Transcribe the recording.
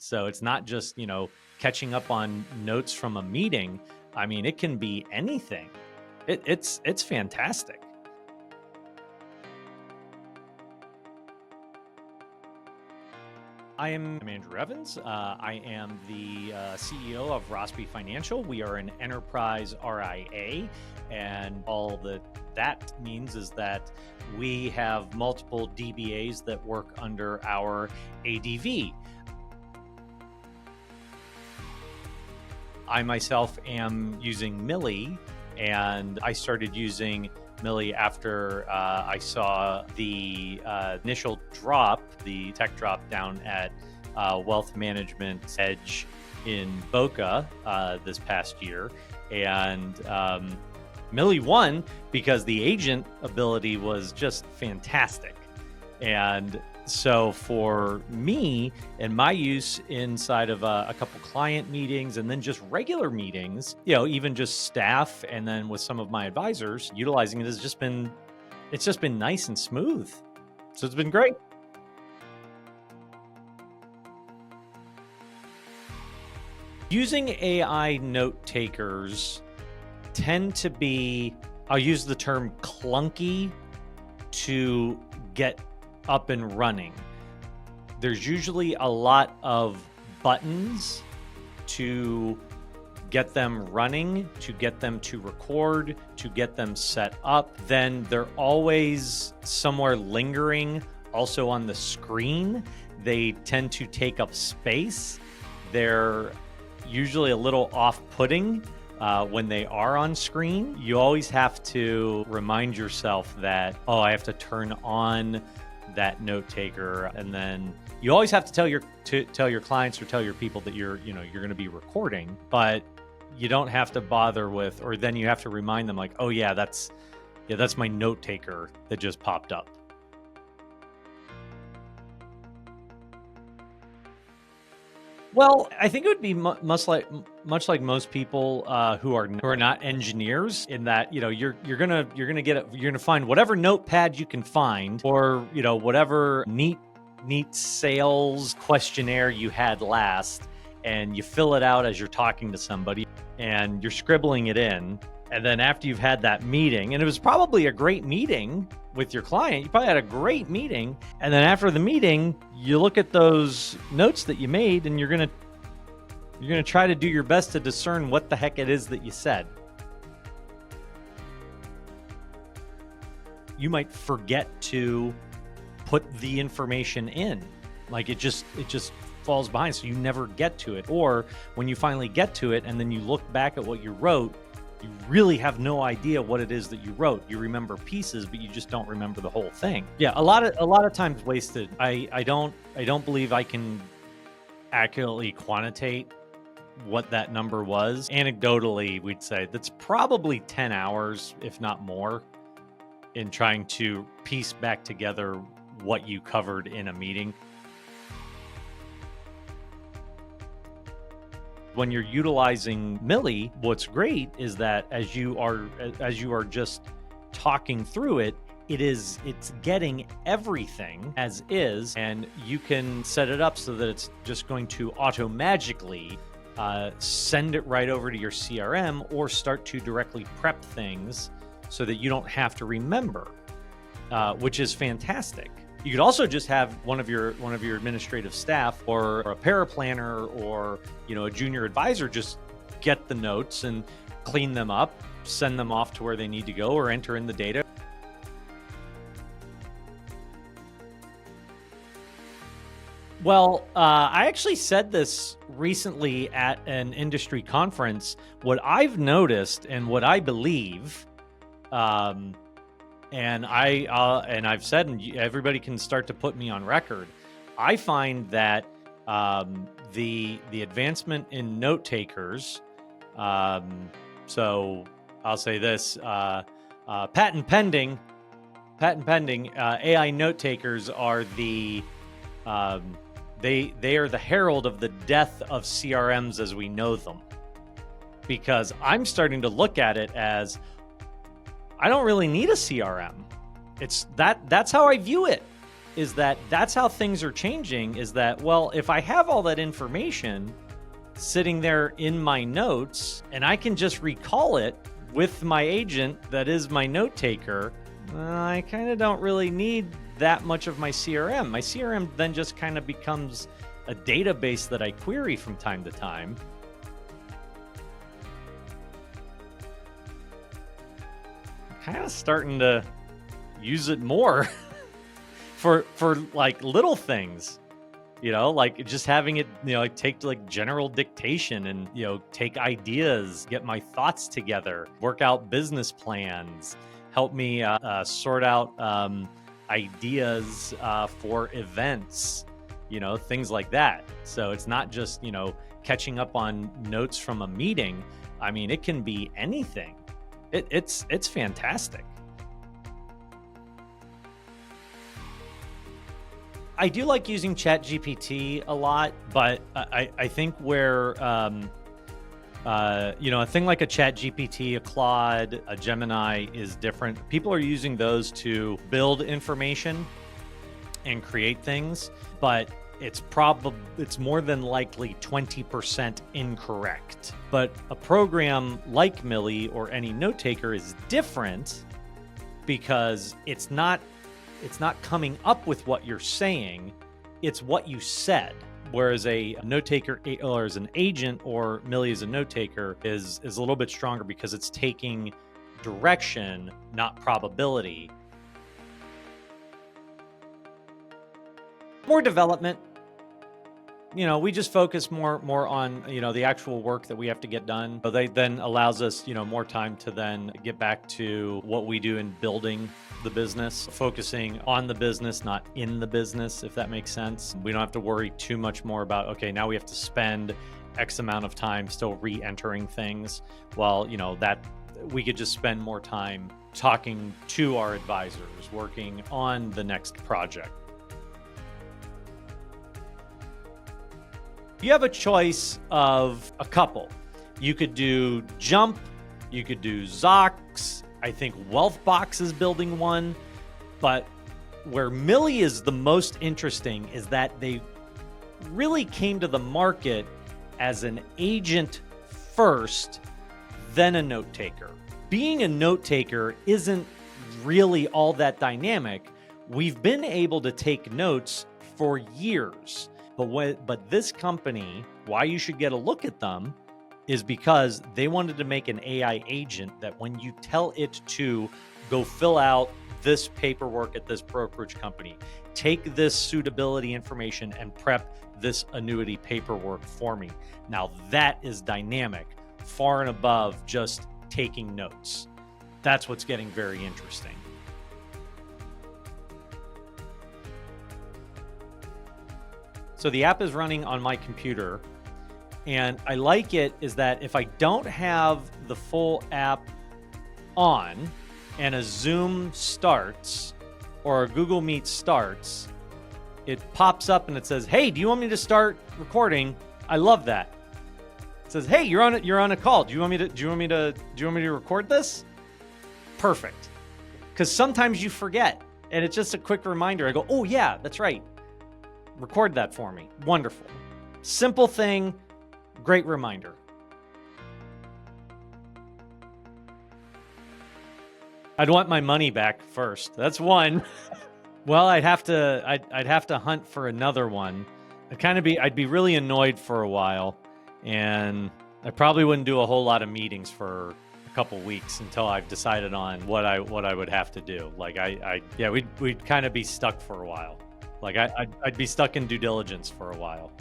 So it's not just, catching up on notes from a meeting. I mean, it can be anything. It's fantastic. I'm Andrew Evans. I am the CEO of Rossby Financial. We are an enterprise RIA, and all that means is that we have multiple DBAs that work under our ADV. I myself am using Mili, and I started using Mili after I saw the initial drop, the tech drop down at Wealth Management Edge in Boca this past year. And Mili won because the agent ability was just fantastic. And so for me and my use inside of a couple client meetings and then just regular meetings, even just staff, and then with some of my advisors, utilizing it has just been nice and smooth. So it's been great. Using AI note takers tend to be, I'll use the term clunky to get up and running. There's usually a lot of buttons to get them running, to get them to record, to get them set up. Then they're always somewhere lingering also on the screen. They tend to take up space. They're usually a little off-putting when they are on screen. You always have to remind yourself that, I have to turn on that note taker, and then you always have to tell your clients or tell your people that you're going to be recording, but you don't have to bother with, or then you have to remind them like, that's my note taker that just popped up. Well, I think it would be much like most people who are not engineers, in that you're gonna find whatever notepad you can find, or whatever neat sales questionnaire you had last, and you fill it out as you're talking to somebody, and you're scribbling it in. And then after you've had that meeting, and it was probably a great meeting with your client, you probably had a great meeting, and then after the meeting, you look at those notes that you made, and you're gonna try to do your best to discern what the heck it is that you said. You might forget to put the information in, like it just falls behind, so you never get to it. Or when you finally get to it, and then you look back at what you wrote, you really have no idea what it is that you wrote. You remember pieces, but you just don't remember the whole thing. Yeah, a lot of times wasted. I don't believe I can accurately quantitate what that number was. Anecdotally, we'd say that's probably 10 hours, if not more, in trying to piece back together what you covered in a meeting. When you're utilizing Mili, what's great is that as you are just talking through it, it's getting everything as is, and you can set it up so that it's just going to automagically send it right over to your CRM, or start to directly prep things so that you don't have to remember, which is fantastic. You could also just have one of your administrative staff, or a paraplanner, or a junior advisor, just get the notes and clean them up, send them off to where they need to go, or enter in the data. Well, I actually said this recently at an industry conference. What I've noticed and what I believe, and I've said, and everybody can start to put me on record, I find that the advancement in note takers, so I'll say this, patent pending, AI note takers are the they are the herald of the death of CRMs as we know them, because I'm starting to look at it as, I don't really need a CRM. That's how I view it. is that that's how things are changing, is that, well, if I have all that information sitting there in my notes and I can just recall it with my agent that is my note taker, I kind of don't really need that much of my CRM. My CRM then just kind of becomes a database that I query from time to time. I'm kind of starting to use it more for like little things, like just having it, like take like general dictation and, take ideas, get my thoughts together, work out business plans, help me sort out ideas for events, things like that. So it's not just, catching up on notes from a meeting. I mean, it can be anything. It's fantastic. I do like using ChatGPT a lot, but I think where, a thing like a ChatGPT, a Claude, a Gemini is different. People are using those to build information and create things, but it's more than likely 20% incorrect. But a program like Mili or any note taker is different because it's not coming up with what you're saying, it's what you said. Whereas a note taker or as an agent or Mili as a note taker is a little bit stronger because it's taking direction, not probability. More development. We just focus more on, the actual work that we have to get done. But they then allows us, more time to then get back to what we do in building the business, focusing on the business, not in the business, if that makes sense. We don't have to worry too much more about, okay, now we have to spend X amount of time still re-entering things. Well, that we could just spend more time talking to our advisors, working on the next project. You have a choice of a couple. You could do Jump, you could do Zox. I think Wealthbox is building one. But where Mili is the most interesting is that they really came to the market as an agent first, then a note taker. Being a note taker isn't really all that dynamic. We've been able to take notes for years. But this company, why you should get a look at them is because they wanted to make an AI agent that when you tell it to go fill out this paperwork at this brokerage company, take this suitability information and prep this annuity paperwork for me. Now that is dynamic, far and above just taking notes. That's what's getting very interesting. So the app is running on my computer, and I like it is that if I don't have the full app on and a Zoom starts or a Google Meet starts, it pops up and it says, "Hey, do you want me to start recording?" I love that. It says, "Hey, you're on a call. Do you want me to record this?" Perfect. Because sometimes you forget, and it's just a quick reminder. I go, "Oh yeah, that's right. Record that for me." Wonderful. Simple thing, great reminder. I'd want my money back first. That's one. Well, I'd have to hunt for another one. I'd be really annoyed for a while, and I probably wouldn't do a whole lot of meetings for a couple weeks until I've decided on what I would have to do. Like we'd kind of be stuck for a while. Like I'd be stuck in due diligence for a while.